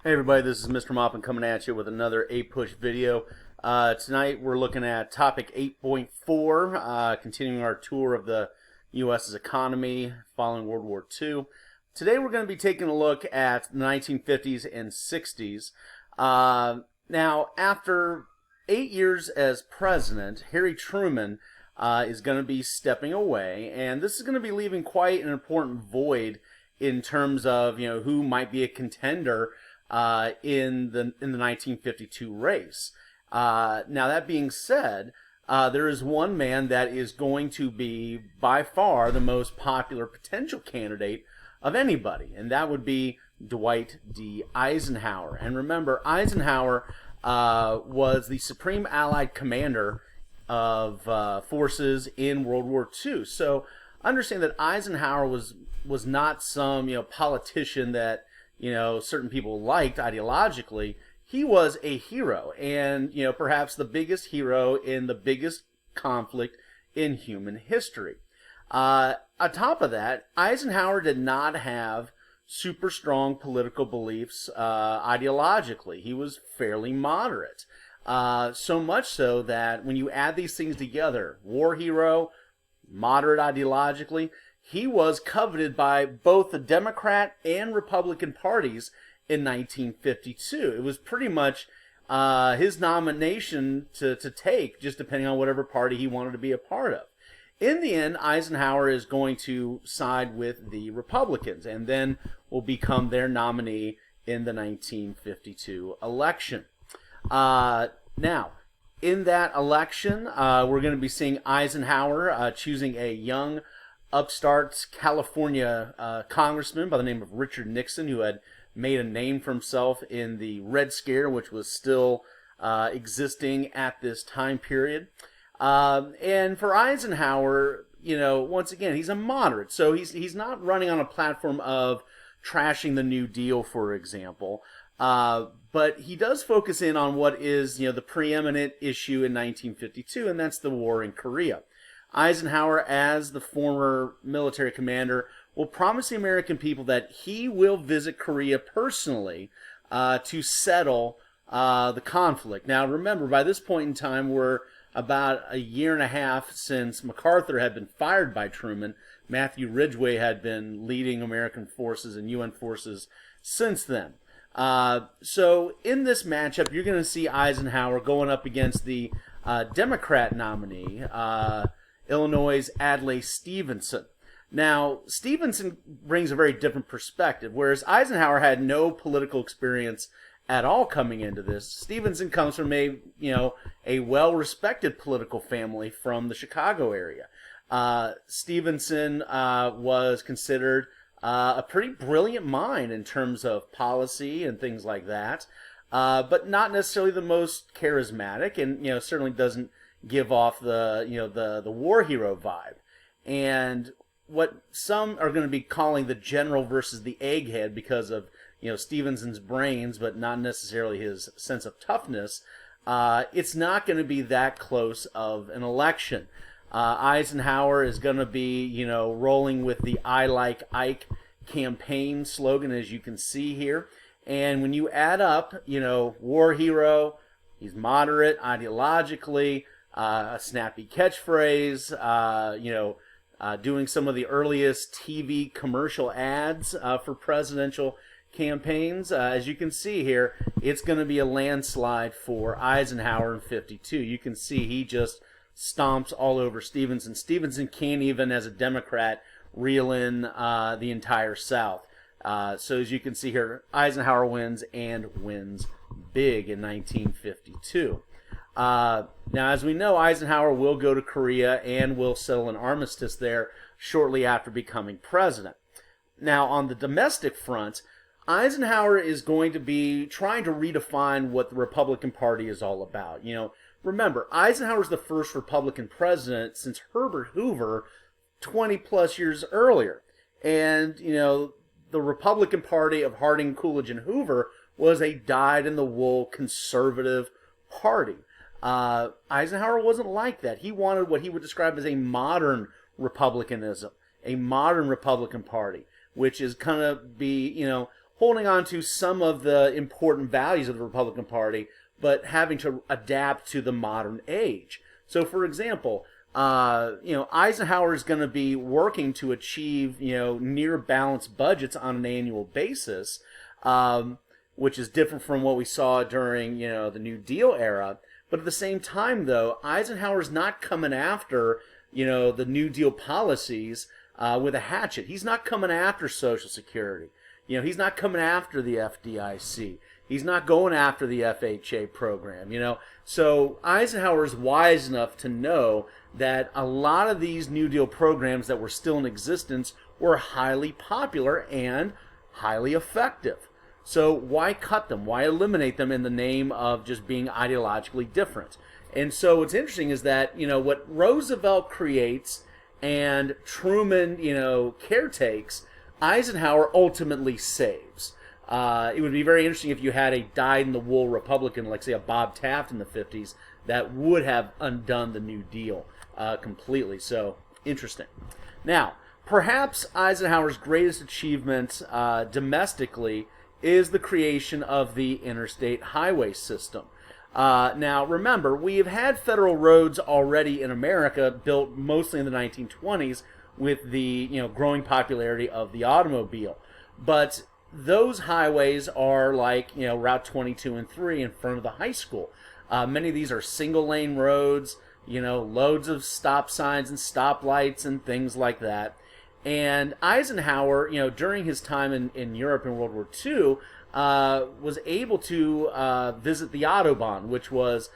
Hey everybody, this is Mr. Moppin coming at you with another APUSH video. Tonight we're looking at topic 8.4, continuing our tour of the U.S.'s economy following World War II. Today we're going to be taking a look at the 1950s and 60s. Now, after 8 years as president, Harry Truman is going to be stepping away, and this is going to be leaving quite an important void in terms of who might be a contender in the 1952 race. Now that being said, there is one man that is going to be by far the most popular potential candidate of anybody, and that would be Dwight D. Eisenhower. And remember, Eisenhower was the Supreme Allied Commander of forces in World War II. So understand that Eisenhower was not some politician that certain people liked ideologically. He was a hero, and perhaps the biggest hero in the biggest conflict in human history. On top of that, Eisenhower did not have super strong political beliefs ideologically. He was fairly moderate. So much so that when you add these things together, war hero, moderate ideologically, he was coveted by both the Democrat and Republican parties in 1952. It was pretty much his nomination to take, just depending on whatever party he wanted to be a part of. In the end, Eisenhower is going to side with the Republicans and then will become their nominee in the 1952 election. Now, in that election, we're going to be seeing Eisenhower choosing a young upstart California congressman by the name of Richard Nixon, who had made a name for himself in the Red Scare, which was still existing at this time period. And for Eisenhower, once again, he's a moderate, so he's not running on a platform of trashing the New Deal, for example. But he does focus in on what is, the preeminent issue in 1952, and that's the war in Korea. Eisenhower, as the former military commander, will promise the American people that he will visit Korea personally to settle the conflict. Now, remember, by this point in time, we're about a year and a half since MacArthur had been fired by Truman. Matthew Ridgway had been leading American forces and UN forces since then. So in this matchup, you're going to see Eisenhower going up against the Democrat nominee, Illinois' Adlai Stevenson. Now, Stevenson brings a very different perspective, whereas Eisenhower had no political experience at all coming into this. Stevenson comes from a well-respected political family from the Chicago area. Stevenson was considered a pretty brilliant mind in terms of policy and things like that, but not necessarily the most charismatic, and certainly doesn't give off the war hero vibe. And what some are going to be calling the general versus the egghead because of Stevenson's brains, but not necessarily his sense of toughness, it's not going to be that close of an election. Eisenhower is going to be rolling with the "I Like Ike" campaign slogan, as you can see here. And when you add up, war hero, he's moderate ideologically, a snappy catchphrase, doing some of the earliest TV commercial ads for presidential campaigns. As you can see here, it's going to be a landslide for Eisenhower in 52. You can see he just stomps all over Stevenson. Stevenson can't even, as a Democrat, reel in the entire South. So as you can see here, Eisenhower wins, and wins big in 1952. Now, as we know, Eisenhower will go to Korea and will settle an armistice there shortly after becoming president. Now, on the domestic front, Eisenhower is going to be trying to redefine what the Republican Party is all about. Remember, Eisenhower's the first Republican president since Herbert Hoover 20 plus years earlier. And, the Republican Party of Harding, Coolidge, and Hoover was a dyed-in-the-wool conservative party. Eisenhower wasn't like that. He wanted what he would describe as a modern republicanism, a modern Republican Party, which is kind of be, holding on to some of the important values of the Republican Party, but having to adapt to the modern age. So, for example, Eisenhower is going to be working to achieve, near balanced budgets on an annual basis, which is different from what we saw during, the New Deal era. But at the same time, though, Eisenhower's not coming after, the New Deal policies with a hatchet. He's not coming after Social Security. He's not coming after the FDIC. He's not going after the FHA program, So Eisenhower's wise enough to know that a lot of these New Deal programs that were still in existence were highly popular and highly effective. So why cut them? Why eliminate them in the name of just being ideologically different? And so what's interesting is that, what Roosevelt creates and Truman, caretakes, Eisenhower ultimately saves. It would be very interesting if you had a dyed-in-the-wool Republican, like, say, a Bob Taft in the 50s, that would have undone the New Deal completely. So, interesting. Now, perhaps Eisenhower's greatest achievement domestically is the creation of the interstate highway system. Now, remember, we have had federal roads already in America, built mostly in the 1920s, with the growing popularity of the automobile. But those highways are like Route 22 and 3 in front of the high school. Many of these are single lane roads, loads of stop signs and stoplights and things like that. And Eisenhower, during his time in Europe in World War II, was able to visit the Autobahn, which was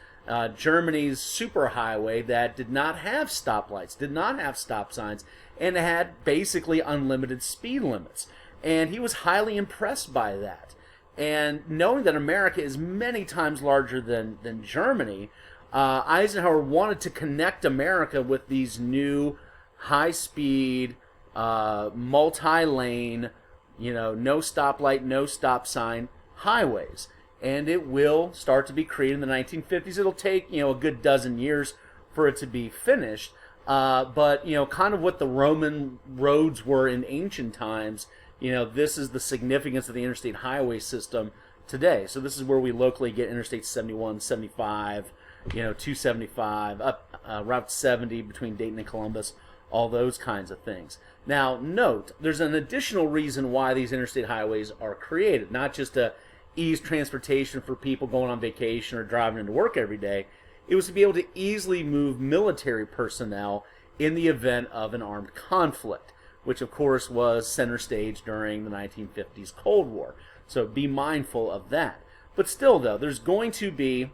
Germany's superhighway that did not have stoplights, did not have stop signs, and had basically unlimited speed limits. And he was highly impressed by that. And knowing that America is many times larger than Germany, Eisenhower wanted to connect America with these new high-speed, multi-lane, no stoplight, no stop sign highways. And it will start to be created in the 1950s. It'll take, a good dozen years for it to be finished. But, kind of what the Roman roads were in ancient times, this is the significance of the interstate highway system today. So this is where we locally get Interstate 71, 75, 275, up Route 70 between Dayton and Columbus, all those kinds of things. Now, note, there's an additional reason why these interstate highways are created, not just to ease transportation for people going on vacation or driving into work every day. It was to be able to easily move military personnel in the event of an armed conflict, which of course was center stage during the 1950s Cold War. So be mindful of that. But still, though, there's going to be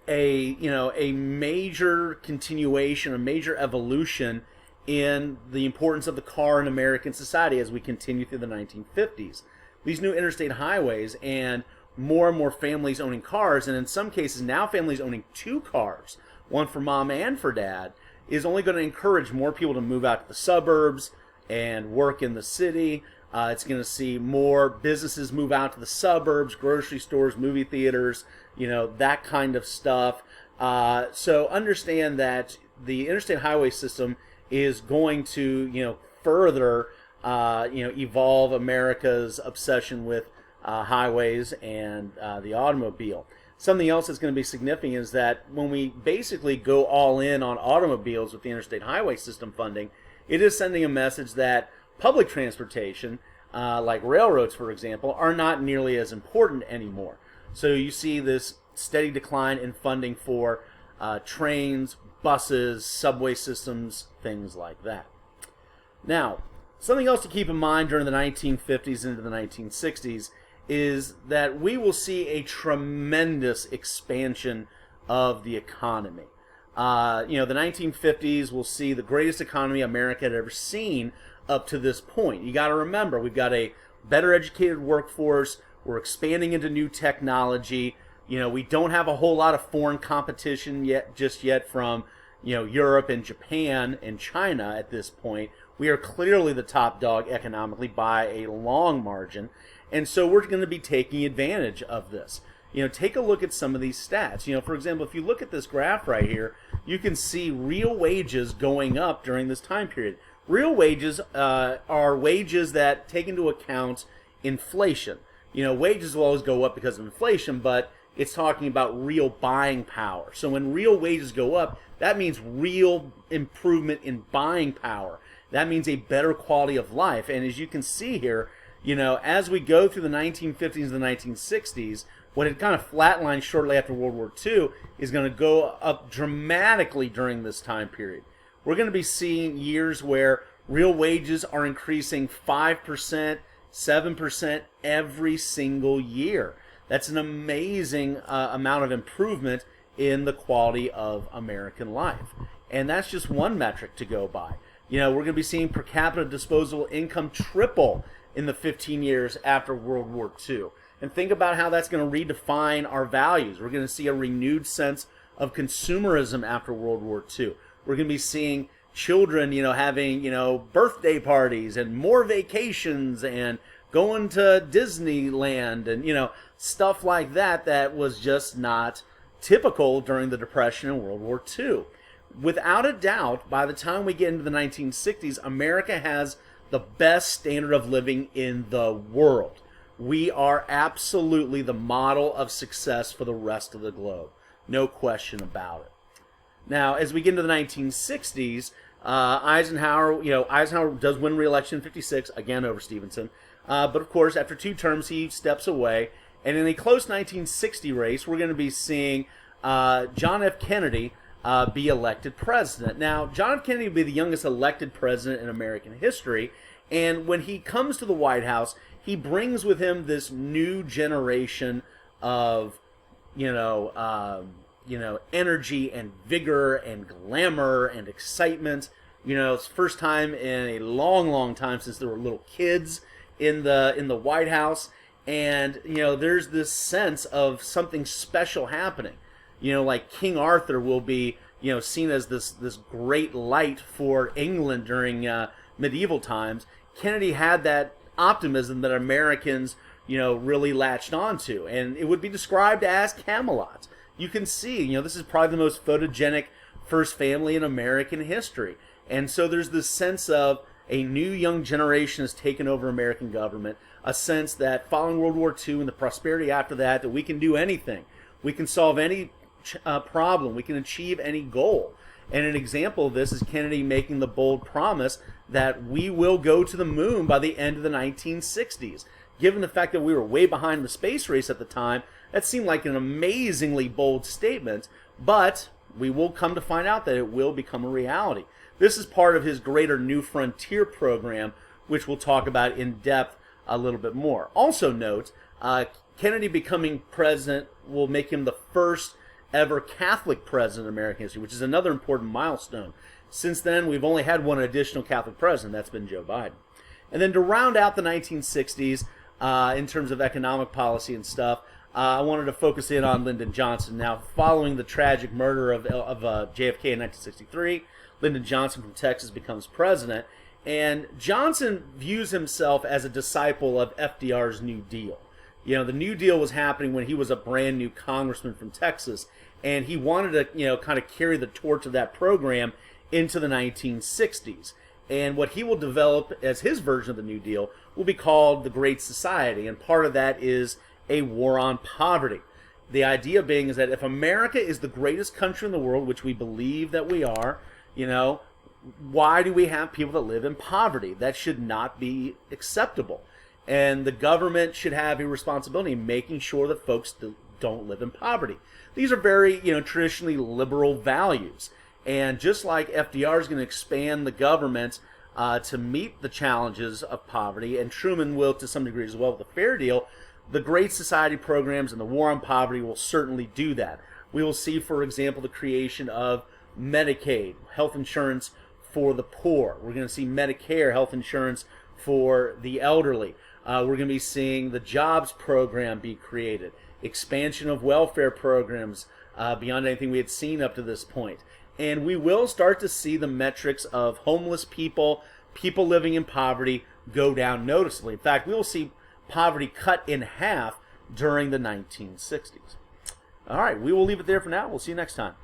a major continuation, a major evolution in the importance of the car in American society as we continue through the 1950s. These new interstate highways and more families owning cars, and in some cases now families owning two cars, one for mom and for dad, is only going to encourage more people to move out to the suburbs and work in the city. It's going to see more businesses move out to the suburbs, grocery stores, movie theaters, that kind of stuff. So understand that the interstate highway system is going to, further, evolve America's obsession with highways and the automobile. Something else that's going to be significant is that when we basically go all in on automobiles with the interstate highway system funding, it is sending a message that public transportation, like railroads, for example, are not nearly as important anymore. So you see this steady decline in funding for trains, buses, subway systems, things like that. Now, something else to keep in mind during the 1950s into the 1960s is that we will see a tremendous expansion of the economy. The 1950s will see the greatest economy America had ever seen up to this point. You got to remember, we've got a better educated workforce. We're expanding into new technology. We don't have a whole lot of foreign competition just yet from, Europe and Japan and China at this point. We are clearly the top dog economically by a long margin. And so we're going to be taking advantage of this. Take a look at some of these stats. For example, if you look at this graph right here, you can see real wages going up during this time period. Real wages are wages that take into account inflation. Wages will always go up because of inflation, but it's talking about real buying power. So when real wages go up, that means real improvement in buying power. That means a better quality of life. And as you can see here, as we go through the 1950s and the 1960s, what had kind of flatlined shortly after World War II is going to go up dramatically during this time period. We're going to be seeing years where real wages are increasing 5%, 7% every single year. That's an amazing amount of improvement in the quality of American life. And that's just one metric to go by. We're going to be seeing per capita disposable income triple in the 15 years after World War II. And think about how that's going to redefine our values. We're going to see a renewed sense of consumerism after World War II. We're going to be seeing children, having, birthday parties and more vacations and going to Disneyland and, stuff like that that was just not typical during the Depression and World War II. Without a doubt, by the time we get into the 1960s, America has the best standard of living in the world. We are absolutely the model of success for the rest of the globe. No question about it. Now, as we get into the 1960s, Eisenhower does win re-election in 56, again over Stevenson. But of course, after 2 terms, he steps away. And in a close 1960 race, we're going to be seeing John F. Kennedy be elected president. Now, John F. Kennedy will be the youngest elected president in American history. And when he comes to the White House, he brings with him this new generation of, energy and vigor and glamour and excitement. It's the first time in a long, long time since there were little kids in the White House. And, there's this sense of something special happening. Like King Arthur will be, seen as this great light for England during medieval times. Kennedy had that optimism that Americans, really latched onto. And it would be described as Camelot. You can see, this is probably the most photogenic first family in American history. And so there's this sense of a new young generation has taken over American government, a sense that following World War II and the prosperity after that we can do anything. We can solve any problem. We can achieve any goal. And an example of this is Kennedy making the bold promise that we will go to the moon by the end of the 1960s. Given the fact that we were way behind the space race at the time, that seemed like an amazingly bold statement, but we will come to find out that it will become a reality. This is part of his Greater New Frontier program, which we'll talk about in depth a little bit more. Also note, Kennedy becoming president will make him the first ever Catholic president in American history, which is another important milestone. Since then, we've only had one additional Catholic president. That's been Joe Biden. And then to round out the 1960s, in terms of economic policy and stuff, I wanted to focus in on Lyndon Johnson. Now, following the tragic murder of JFK in 1963, Lyndon Johnson from Texas becomes president. And Johnson views himself as a disciple of FDR's New Deal. The New Deal was happening when he was a brand new congressman from Texas, and he wanted to, kind of carry the torch of that program into the 1960s. And what he will develop as his version of the New Deal will be called the Great Society, and part of that is a war on poverty. The idea being is that if America is the greatest country in the world, which we believe that we are, why do we have people that live in poverty? That should not be acceptable. And the government should have a responsibility in making sure that folks don't live in poverty. These are very, traditionally liberal values. And just like FDR is going to expand the government to meet the challenges of poverty, and Truman will to some degree as well with the Fair Deal, the Great Society programs and the War on Poverty will certainly do that. We will see, for example, the creation of Medicaid, health insurance for the poor. We're going to see Medicare, health insurance for the elderly. We're going to be seeing the jobs program be created, expansion of welfare programs beyond anything we had seen up to this point. And we will start to see the metrics of homeless people, people living in poverty, go down noticeably. In fact, we will see poverty cut in half during the 1960s. All right, we will leave it there for now. We'll see you next time.